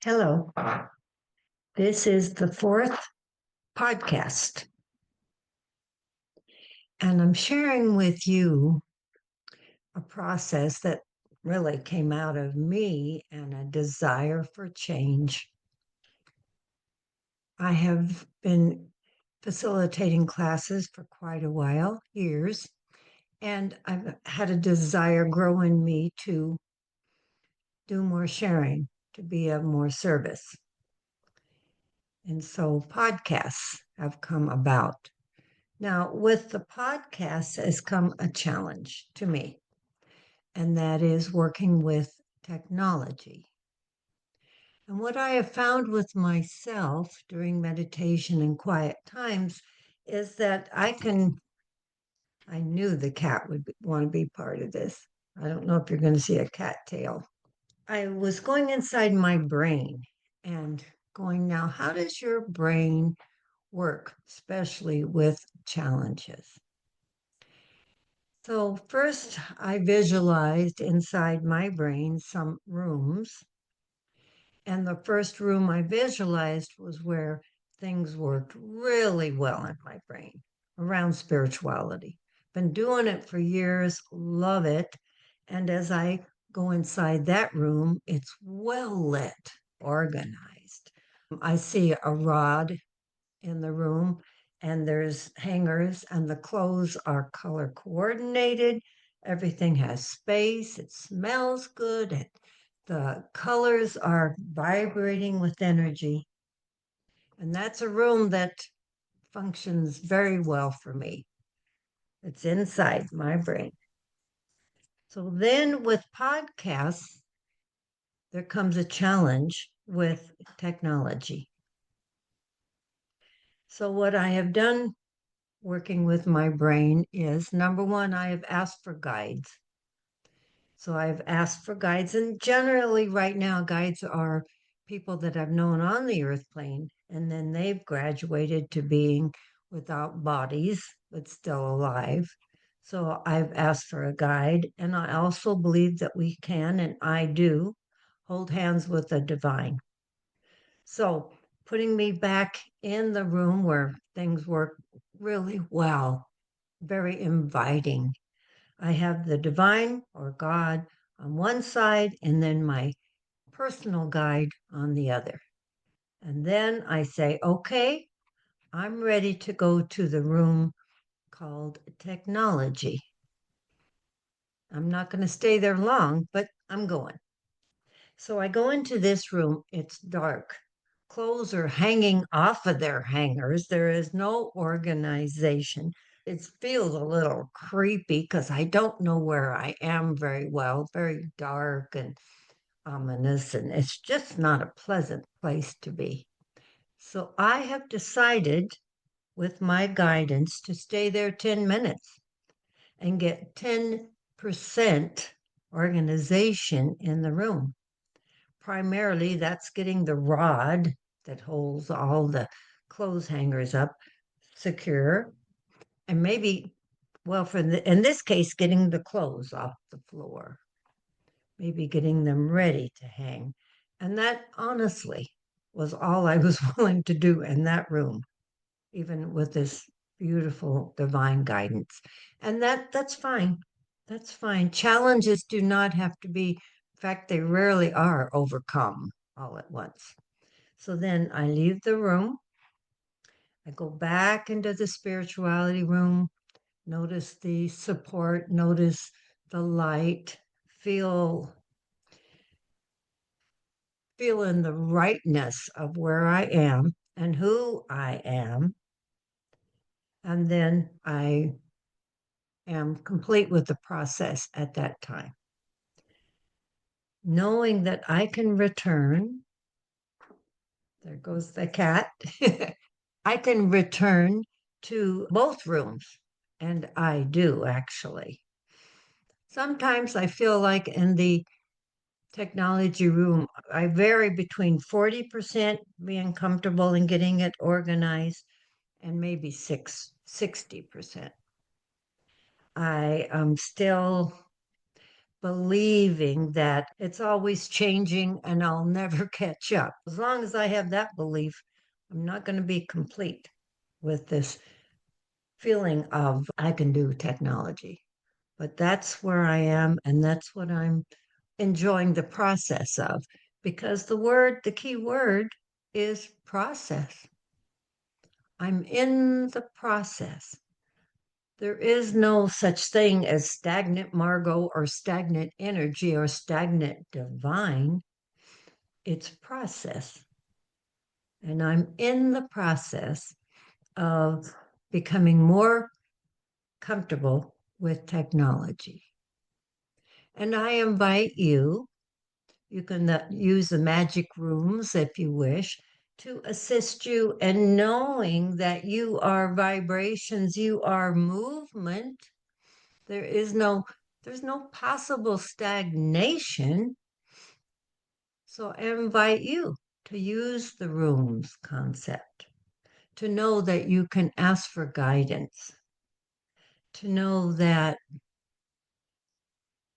Hello. This is the fourth podcast, and I'm sharing with you a process that really came out of me and a desire for change. I have been facilitating classes for quite a while, years, and I've had a desire grow in me to do more sharing, to be of more service. And so podcasts have come about. Now, with the podcast has come a challenge to me, and that is working with technology. And what I have found with myself during meditation and quiet times is that I knew the cat would want to be part of this. I don't know if you're going to see a cat tail. I was going inside my brain and going, now, how does your brain work, especially with challenges? So, first, I visualized inside my brain some rooms. And the first room I visualized was where things worked really well in my brain around spirituality. Been doing it for years, love it. And as I go inside that room, it's well lit, organized. I see a rod in the room, and there's hangers, and the clothes are color coordinated. Everything has space. It smells good. The colors are vibrating with energy. And that's a room that functions very well for me. It's inside my brain. So then with podcasts, there comes a challenge with technology. So, what I have done working with my brain is number one, I have asked for guides. So I've asked for guides, and generally, right now, guides are people that I've known on the earth plane, and then they've graduated to being without bodies, but still alive. So I've asked for a guide, and I also believe that we can, and I do, hold hands with the divine. So putting me back in the room where things work really well, very inviting. I have the divine or God on one side and then my personal guide on the other. And then I say, okay, I'm ready to go to the room called technology. I'm not going to stay there long, but I'm going. So I go into this room. It's dark. Clothes are hanging off of their hangers. There is no organization. It feels a little creepy because I don't know where I am very well, very dark and ominous, and it's just not a pleasant place to be. So I have decided, with my guidance, to stay there 10 minutes and get 10% organization in the room. Primarily, that's getting the rod that holds all the clothes hangers up secure, and maybe, well, in this case, getting the clothes off the floor, maybe getting them ready to hang. And that honestly was all I was willing to do in that room, even with this beautiful divine guidance. And that's fine. That's fine. Challenges do not have to be, in fact, they rarely are overcome all at once. So then I leave the room. I go back into the spirituality room, notice the support, notice the light, feel in the rightness of where I am and who I am. And then I am complete with the process at that time. Knowing that I can return, there goes the cat, I can return to both rooms. And I do actually. Sometimes I feel like in the technology room, I vary between 40% being comfortable and getting it organized and maybe 60%. I am still, believing that it's always changing and I'll never catch up. As long as I have that belief, I'm not going to be complete with this feeling of I can do technology. But that's where I am, and that's what I'm enjoying the process of, because the key word is process. I'm in the process. There is no such thing as stagnant Margo or stagnant energy or stagnant divine. It's process. And I'm in the process of becoming more comfortable with technology. And I invite you, you can use the magic rooms if you wish, to assist you in knowing that you are vibrations, you are movement. There is no, there's no possible stagnation. So I invite you to use the rooms concept, to know that you can ask for guidance, to know that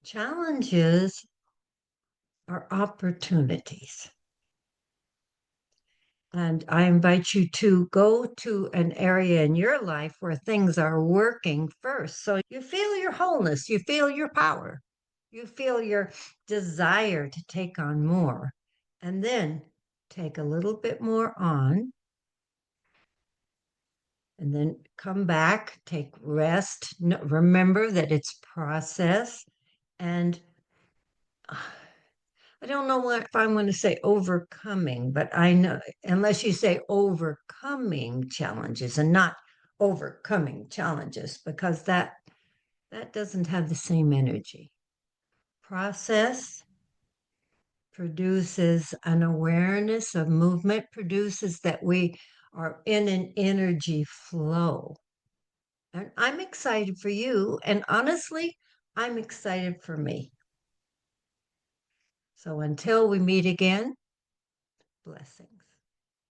challenges are opportunities. And I invite you to go to an area in your life where things are working first. So you feel your wholeness, you feel your power, you feel your desire to take on more, and then take a little bit more on, and then come back, take rest. Remember that it's process. And I don't know what if I want to say overcoming, but I know unless you say overcoming challenges and not overcoming challenges, because that doesn't have the same energy. Process produces an awareness of movement, produces that we are in an energy flow. And I'm excited for you. And honestly, I'm excited for me. So until we meet again, blessings.